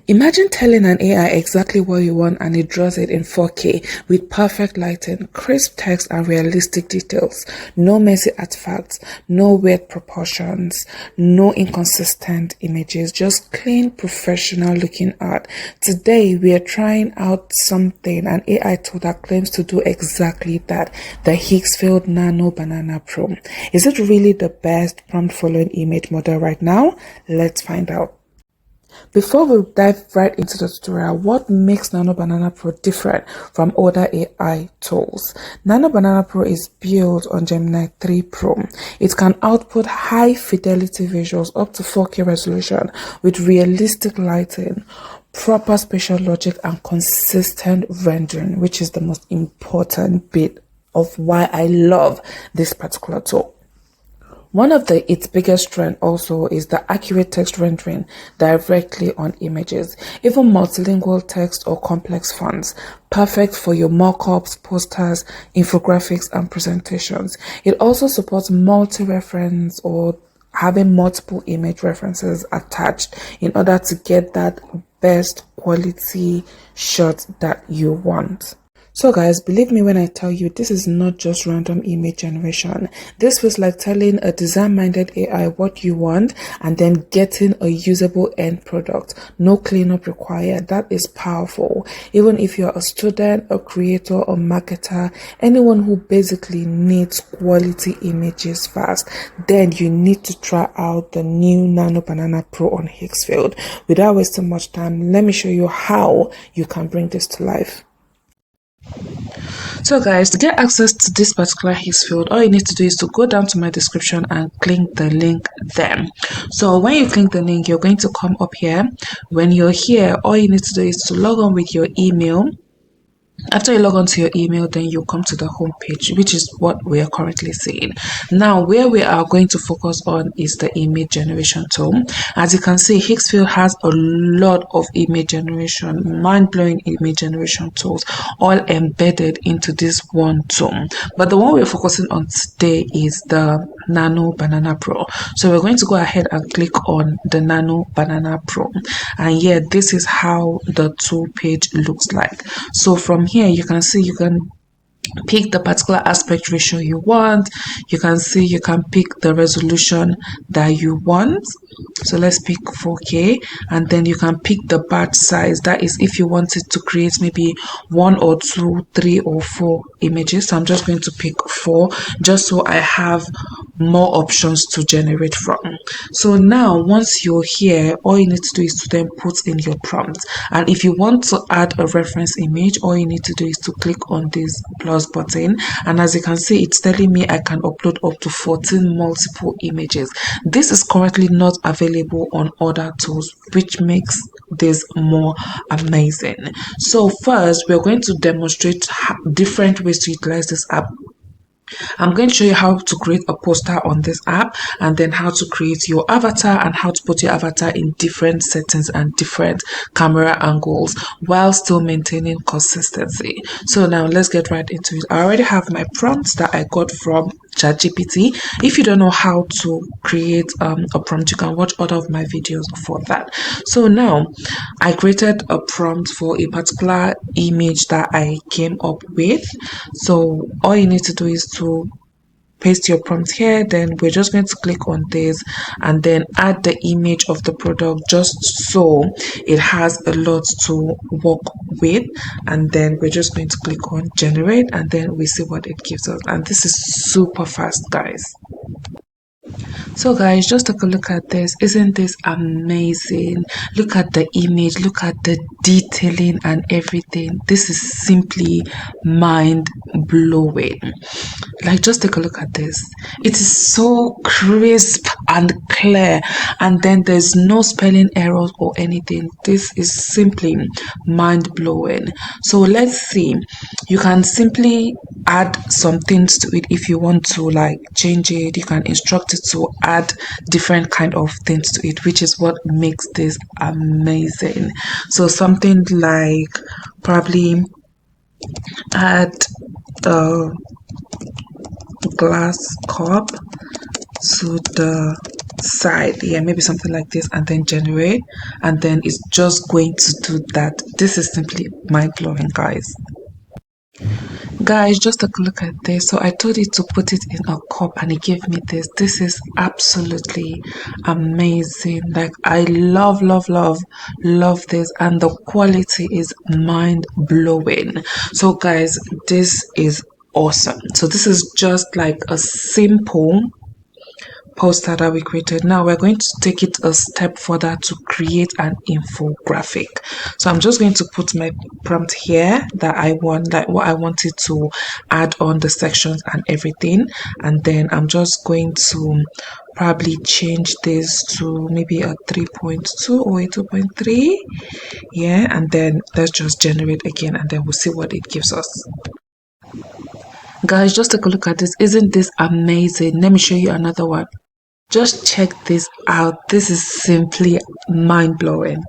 Imagine telling an AI exactly what you want and it draws it in 4K with perfect lighting, crisp text and realistic details. No messy artifacts, no weird proportions, no inconsistent images, just clean, professional looking art. Today we are trying out something, an AI tool that claims to do exactly that, the Higgsfield Nano Banana Pro. Is it really the best prompt following image model right now? Let's find out. Before we dive right into the tutorial, what makes Nano Banana Pro different from other AI tools? Nano Banana Pro is built on Gemini 3 Pro. It can output high fidelity visuals up to 4K resolution with realistic lighting, proper spatial logic and consistent rendering, which is the most important bit of why I love this particular tool. One of its biggest strengths also is the accurate text rendering directly on images, even multilingual text or complex fonts, perfect for your mockups, posters, infographics, and presentations. It also supports multi-reference or having multiple image references attached in order to get that best quality shot that you want. So guys, believe me when I tell you this is not just random image generation. This feels like telling a design-minded AI what you want and then getting a usable end product. No cleanup required. That is powerful. Even if you're a student, a creator, or marketer, anyone who basically needs quality images fast, then you need to try out the new Nano Banana Pro on Higgsfield. Without wasting much time, let me show you how you can bring this to life. So guys, to get access to this particular Higgsfield, all you need to do is to go down to my description and click the link there. So when you click the link, you're going to come up here. When you're here, all you need to do is to log on with your email. After you log on to your email, then you come to the home page, which is what we are currently seeing. Now, where we are going to focus on is the image generation tool. As you can see, Higgsfield has a lot of image generation, mind-blowing image generation tools, all embedded into this one tool. But the one we're focusing on today is the Nano Banana Pro. So we're going to go ahead and click on the Nano Banana Pro. And yeah, this is how the tool page looks like. So from here, you can see you can pick the particular aspect ratio you want. You can see you can pick the resolution that you want. So let's pick 4K, and then you can pick the batch size. That is if you wanted to create maybe 1 or 2, 3 or 4 images. So I'm just going to pick 4 just so I have more options to generate from. So now once you're here, all you need to do is to then put in your prompt. And if you want to add a reference image, all you need to do is to click on this plus button, and as you can see, it's telling me I can upload up to 14 multiple images. This is currently not available on other tools, which makes this more amazing. So first, we're going to demonstrate different ways to utilize this app. I'm going to show you how to create a poster on this app, and then how to create your avatar and how to put your avatar in different settings and different camera angles while still maintaining consistency. So now let's get right into it. I already have my prompts that I got from ChatGPT. If you don't know how to create a prompt, you can watch other of my videos for that. So now I created a prompt for a particular image that I came up with. So all you need to do is to paste your prompt here. Then we're just going to click on this and then add the image of the product just so it has a lot to work with. And then we're just going to click on generate, and then we see what it gives us. And this is super fast, guys. So guys, just take a look at this. Isn't this amazing? Look at the image, look at the detailing and everything. This is simply mind blowing. Like, just take a look at this. It is so crisp and clear, and then there's no spelling errors or anything. This is simply mind blowing. So let's see. You can simply add some things to it if you want to, like change it. You can instruct it to add different kind of things to it, which is what makes this amazing. So something like probably add the glass cup to the side, yeah, maybe something like this, and then generate, and then it's just going to do that. This is simply mind-blowing, guys. Just take a look at this. So I told it to put it in a cup and it gave me this. This is absolutely amazing. Like, I love this, and the quality is mind-blowing. So guys, this is awesome. So this is just like a simple poster that we created. Now we're going to take it a step further to create an infographic. So I'm just going to put my prompt here that I want, like what I wanted to add on the sections and everything, and then I'm just going to probably change this to maybe a 3.2 or a 2.3, yeah, and then let's just generate again, and then we'll see what it gives us. Guys, just take a look at this. Isn't this amazing? Let me show you another one. Just check this out. This is simply mind-blowing.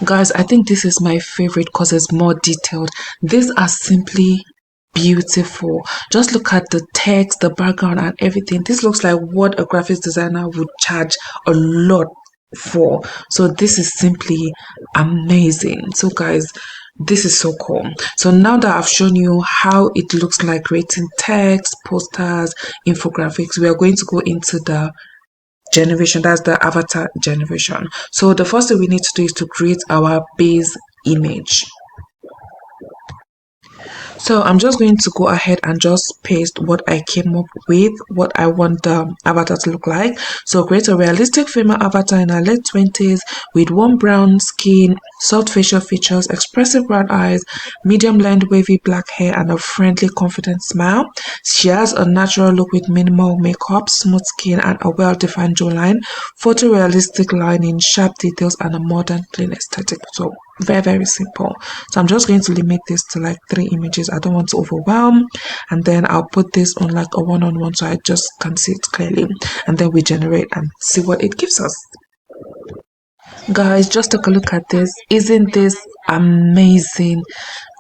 Guys, I think this is my favorite because it's more detailed. These are simply beautiful. Just look at the text, the background, and everything. This looks like what a graphics designer would charge a lot for. So this is simply amazing. So guys, this is so cool. So now that I've shown you how it looks like creating text, posters, infographics, we are going to go into the generation. That's the avatar generation. So the first thing we need to do is to create our base image. So I'm just going to go ahead and just paste what I came up with, what I want the avatar to look like. So create a realistic female avatar in her late 20s with warm brown skin, soft facial features, expressive brown eyes, medium length wavy black hair, and a friendly, confident smile. She has a natural look with minimal makeup, smooth skin, and a well-defined jawline, photorealistic lining, sharp details, and a modern, clean aesthetic. So very simple. So I'm just going to limit this to like 3 images. I don't want to overwhelm, and then I'll put this on like a one-on-one so I just can see it clearly, and then we generate and see what it gives us. Guys, just take a look at this. Isn't this amazing?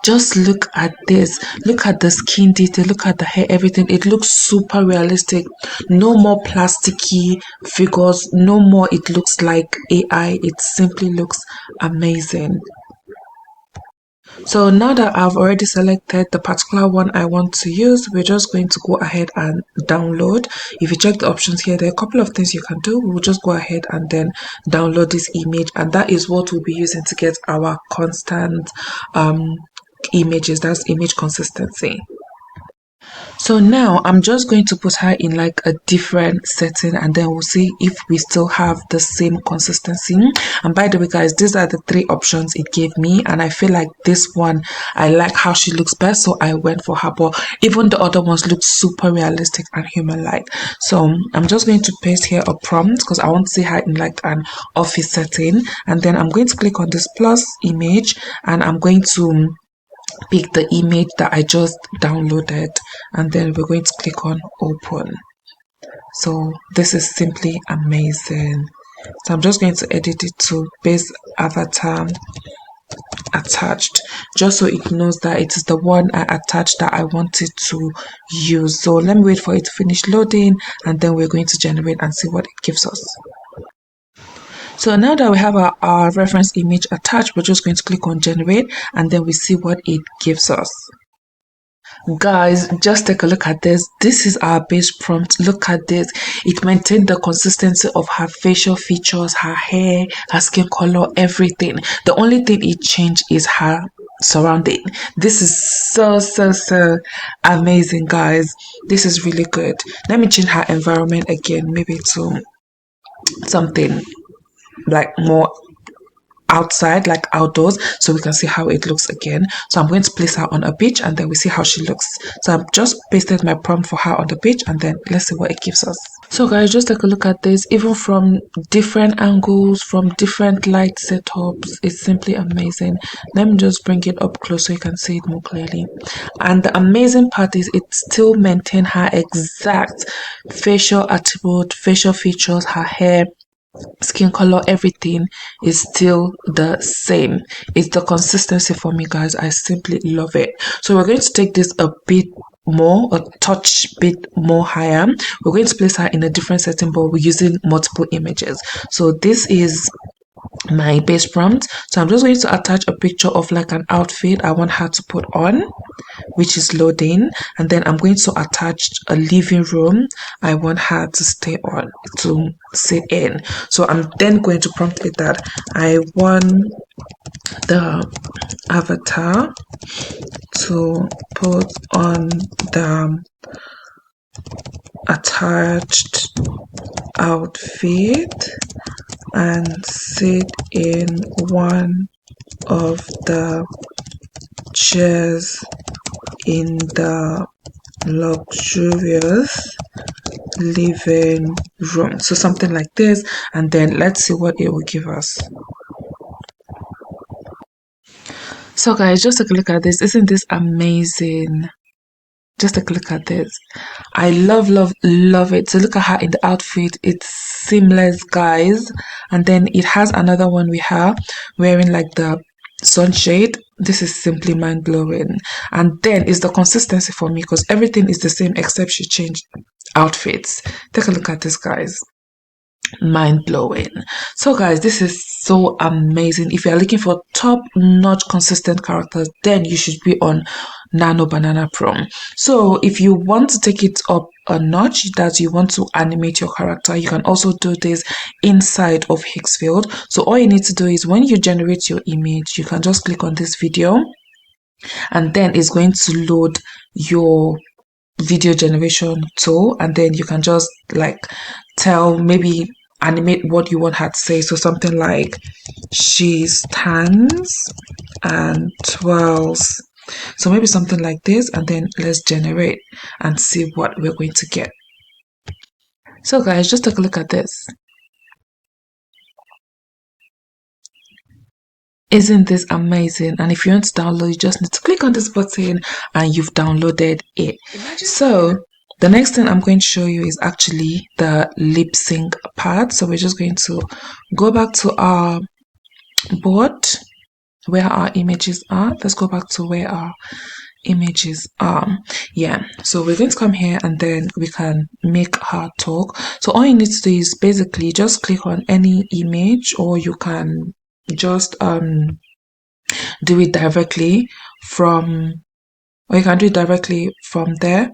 Just look at this. Look at the skin detail, look at the hair, everything. It looks super realistic. No more plasticky figures, no more it looks like AI. It simply looks amazing. So now that I've already selected the particular one I want to use, we're just going to go ahead and download. If you check the options here, there are a couple of things you can do. We'll just go ahead and then download this image, and that is what we'll be using to get our constant images. That's image consistency. So now I'm just going to put her in like a different setting, and then we'll see if we still have the same consistency. And by the way guys, these are the 3 options it gave me, and I feel like this one, I like how she looks best, so I went for her. But even the other ones look super realistic and human-like. So I'm just going to paste here a prompt because I want to see her in like an office setting, and then I'm going to click on this plus image, and I'm going to pick the image that I just downloaded, and then we're going to click on open. So this is simply amazing. So I'm just going to edit it to base avatar attached, just so it knows that it is the one I attached that I wanted to use. So let me wait for it to finish loading, and then we're going to generate and see what it gives us. So now that we have our reference image attached, we're just going to click on generate, and then we see what it gives us. Guys, just take a look at this. This is our base prompt. Look at this. It maintained the consistency of her facial features, her hair, her skin color, everything. The only thing it changed is her surrounding. This is so amazing, guys. This is really good. Let me change her environment again, maybe to something like more outside, like outdoors, so we can see how it looks again. So I'm going to place her on a beach, and then we see how she looks. So I've just pasted my prompt for her on the beach, and then let's see what it gives us. So guys, just take a look at this. Even from different angles, from different light setups, it's simply amazing. Let me just bring it up close so you can see it more clearly. And the amazing part is it still maintains her exact facial attribute, facial features, her hair, skin color, everything is still the same. It's the consistency for me, guys. I simply love it. So we're going to take this a bit more, a touch bit more higher. We're going to place her in a different setting, but we're using multiple images. So this is my base prompt. So I'm just going to attach a picture of like an outfit I want her to put on, which is loading, and then I'm going to attach a living room I want her to stay on, to sit in. So I'm then going to prompt it that I want the avatar to put on the attached outfit and sit in one of the chairs in the luxurious living room. So something like this, and then let's see what it will give us. So guys, just take a look at this. Isn't this amazing? Just take a look at this. I love it. So look at her in the outfit. It's seamless, guys. And then it has another one with her wearing like the sunshade. This is simply mind-blowing. And then it's the consistency for me, because everything is the same except she changed outfits. Take a look at this, guys. Mind-blowing. So guys, this is so amazing. If you're looking for top-notch consistent characters, then you should be on Nano Banana Pro. So if you want to take it up a notch, that you want to animate your character, you can also do this inside of Higgsfield. So all you need to do is, when you generate your image, you can just click on this video, and then it's going to load your video generation tool, and then you can just like maybe animate what you want her to say. So something like, she stands and twirls. So maybe something like this, and then let's generate and see what we're going to get. So guys, just take a look at this. Isn't this amazing? And if you want to download, you just need to click on this button and you've downloaded it. So the next thing I'm going to show you is actually the lip sync part. So we're just going to go back to our board where our images are. Let's go back to where our images are. Yeah, so we're going to come here, and then we can make her talk. So all you need to do is basically just click on any image, or you can just do it directly from, or you can do it directly from there.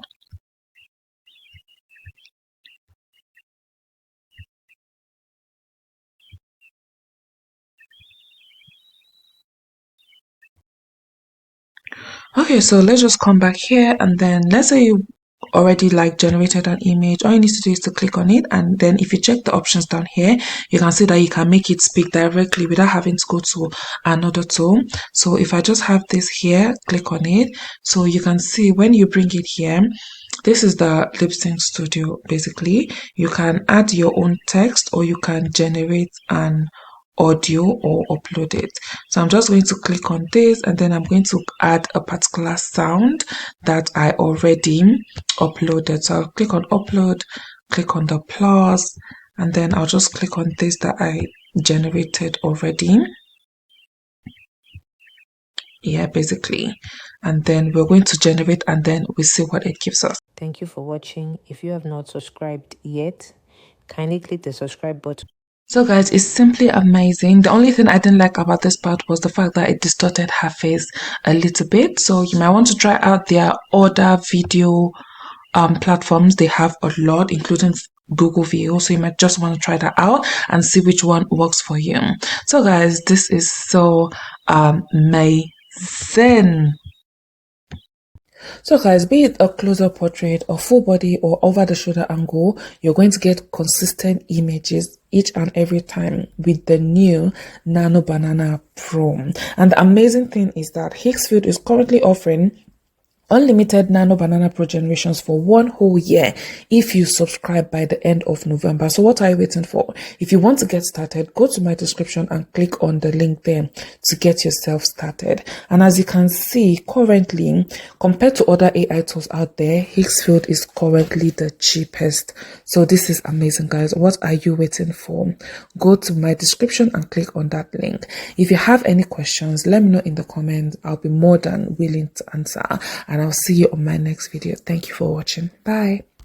Okay, so let's just come back here, and then let's say you already like generated an image. All you need to do is to click on it, and then if you check the options down here, you can see that you can make it speak directly without having to go to another tool. So if I just have this here, click on it, so you can see when you bring it here, this is the lip sync studio. Basically, you can add your own text, or you can generate an audio or upload it. So I'm just going to click on this, and then I'm going to add a particular sound that I already uploaded. So I'll click on upload, click on the plus, and then I'll just click on this that I generated already. Yeah, basically. And then we're going to generate, and then we see what it gives us. Thank you for watching. If you have not subscribed yet, kindly click the subscribe button. So guys, it's simply amazing. The only thing I didn't like about this part was the fact that it distorted her face a little bit. So you might want to try out their other video platforms. They have a lot, including Google View. So you might just want to try that out and see which one works for you. So guys, this is so amazing. So guys, be it a closer portrait, or full body, or over the shoulder angle, you're going to get consistent images each and every time with the new Nano Banana Pro. And the amazing thing is that Higgsfield is currently offering unlimited Nano Banana Pro generations for 1 whole year if you subscribe by the end of November. So what are you waiting for? If you want to get started, go to my description and click on the link there to get yourself started. And as you can see, currently, compared to other AI tools out there, Higgsfield is currently the cheapest. So this is amazing, guys. What are you waiting for? Go to my description and click on that link. If you have any questions, let me know in the comments. I'll be more than willing to answer. And I'll see you on my next video. Thank you for watching. Bye.